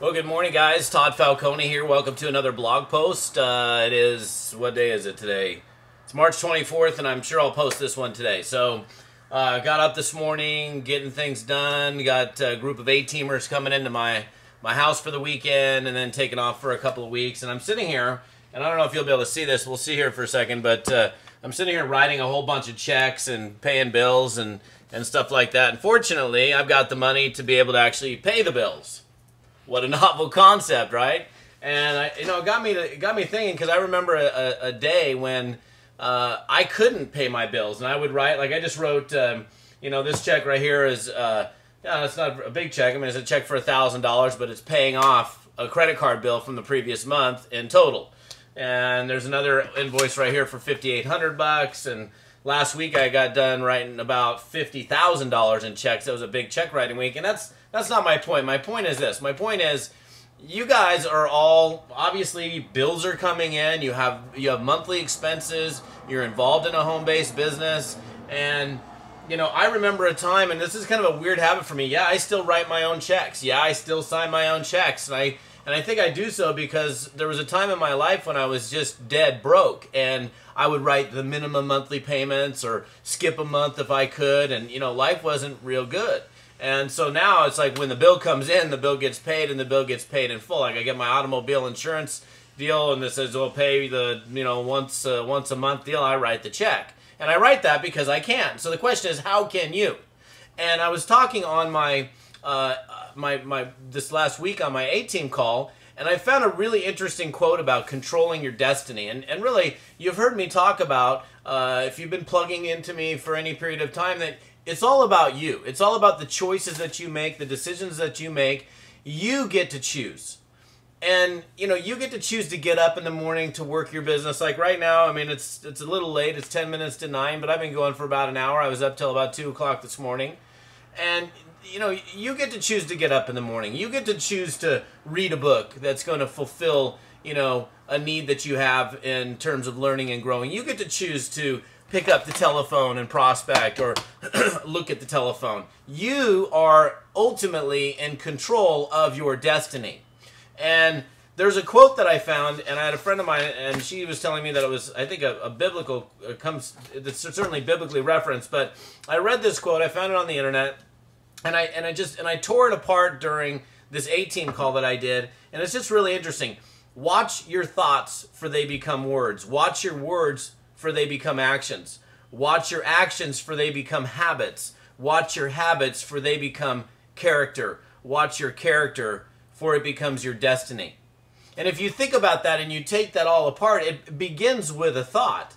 Well, good morning, guys. Todd Falcone here. Welcome to another blog post. What day is it today? It's March 24th, and I'm sure I'll post this one today. So, got up this morning, getting things done. Got a group of A-teamers coming into my house for the weekend, and then taking off for a couple of weeks. And I'm sitting here, and I don't know if you'll be able to see this. We'll see here for a second, but I'm sitting here writing a whole bunch of checks and paying bills and stuff like that. And fortunately, I've got the money to be able to actually pay the bills. What a novel concept, right? And it got me thinking, because I remember a day when I couldn't pay my bills, and I would write, like I just wrote, this check right here is, it's not a big check. I mean, it's a check for $1,000, but it's paying off a credit card bill from the previous month in total. And there's another invoice right here for $5,800, and last week I got done writing about $50,000 in checks. That was a big check writing week, and that's not my point. My point is this. My point is, you guys are all, obviously, bills are coming in. You have monthly expenses. You're involved in a home-based business. And, I remember a time, and this is kind of a weird habit for me. Yeah, I still write my own checks. Yeah, I still sign my own checks. And I think I do so because there was a time in my life when I was just dead broke. And I would write the minimum monthly payments or skip a month if I could. And, life wasn't real good. And so now it's like when the bill comes in, the bill gets paid, and the bill gets paid in full. Like I get my automobile insurance deal, and it says we'll pay the once a month deal. I write the check, and I write that because I can. So the question is, how can you? And I was talking on my this last week on my A-team call, and I found a really interesting quote about controlling your destiny. And really, you've heard me talk about, if you've been plugging into me for any period of time, that it's all about you. It's all about the choices that you make, the decisions that you make. You get to choose. And, you get to choose to get up in the morning to work your business. Like right now, I mean, it's a little late. It's 10 minutes to 9, but I've been going for about an hour. I was up till about 2 o'clock this morning. And, you get to choose to get up in the morning. You get to choose to read a book that's going to fulfill, a need that you have in terms of learning and growing. You get to choose to pick up the telephone and prospect or look at the telephone. You are ultimately in control of your destiny. And there's a quote that I found, and I had a friend of mine, and she was telling me that it was, I think, a biblical, it's certainly biblically referenced, but I read this quote, I found it on the internet, and I tore it apart during this A-team call that I did, and it's just really interesting. Watch your thoughts, for they become words. Watch your words, for they become actions. Watch your actions, for they become habits. Watch your habits, for they become character. Watch your character, for it becomes your destiny. And if you think about that and you take that all apart, it begins with a thought.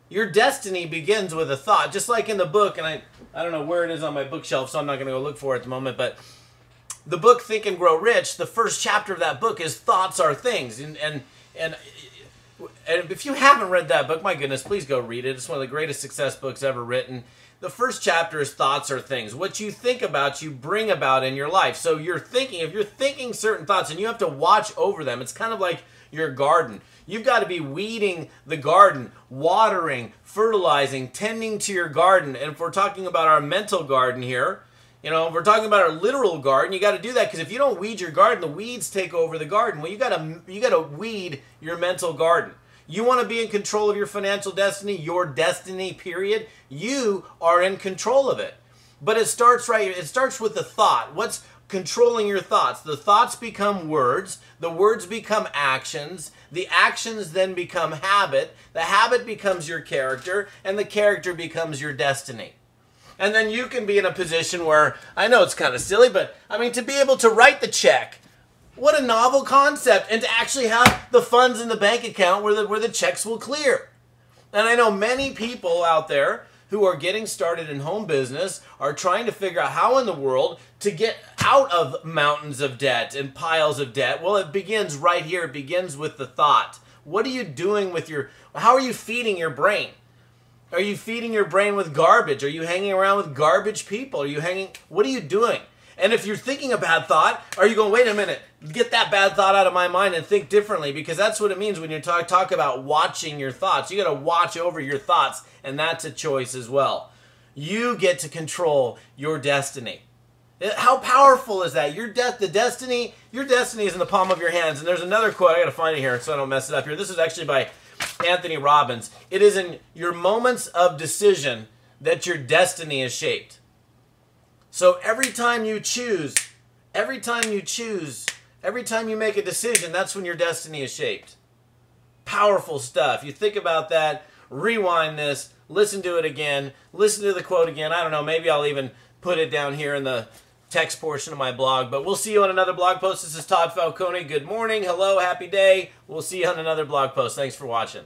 Your destiny begins with a thought. Just like in the book, and I don't know where it is on my bookshelf, so I'm not going to go look for it at the moment, but the book Think and Grow Rich, the first chapter of that book is Thoughts Are Things. And if you haven't read that book, my goodness, please go read it. It's one of the greatest success books ever written. The first chapter is Thoughts Are Things. What you think about, you bring about in your life. So if you're thinking certain thoughts, and you have to watch over them, it's kind of like your garden. You've got to be weeding the garden, watering, fertilizing, tending to your garden. And if we're talking about our mental garden here, if we're talking about our literal garden, you got to do that, because if you don't weed your garden, the weeds take over the garden. Well, you got to weed your mental garden. You want to be in control of your financial destiny, your destiny, period. You are in control of it. But it starts right here. It starts with the thought. What's controlling your thoughts? The thoughts become words. The words become actions. The actions then become habit. The habit becomes your character, and the character becomes your destiny. And then you can be in a position where, I know it's kind of silly, but I mean, to be able to write the check, what a novel concept, and to actually have the funds in the bank account where the checks will clear. And I know many people out there who are getting started in home business are trying to figure out how in the world to get out of mountains of debt and piles of debt. Well, it begins right here. It begins with the thought. What are you doing with how are you feeding your brain? Are you feeding your brain with garbage? Are you hanging around with garbage people? What are you doing? And if you're thinking a bad thought, are you going, wait a minute, get that bad thought out of my mind and think differently? Because that's what it means when you talk about watching your thoughts. You got to watch over your thoughts, and that's a choice as well. You get to control your destiny. How powerful is that? Your destiny is in the palm of your hands. And there's another quote. I got to find it here so I don't mess it up here. This is actually by Anthony Robbins. It is in your moments of decision that your destiny is shaped. So every time you choose, every time you make a decision, that's when your destiny is shaped. Powerful stuff. You think about that, rewind this, listen to it again, listen to the quote again. I don't know, maybe I'll even put it down here in the text portion of my blog. But we'll see you on another blog post. This is Todd Falcone. Good morning, hello, happy day. We'll see you on another blog post. Thanks for watching.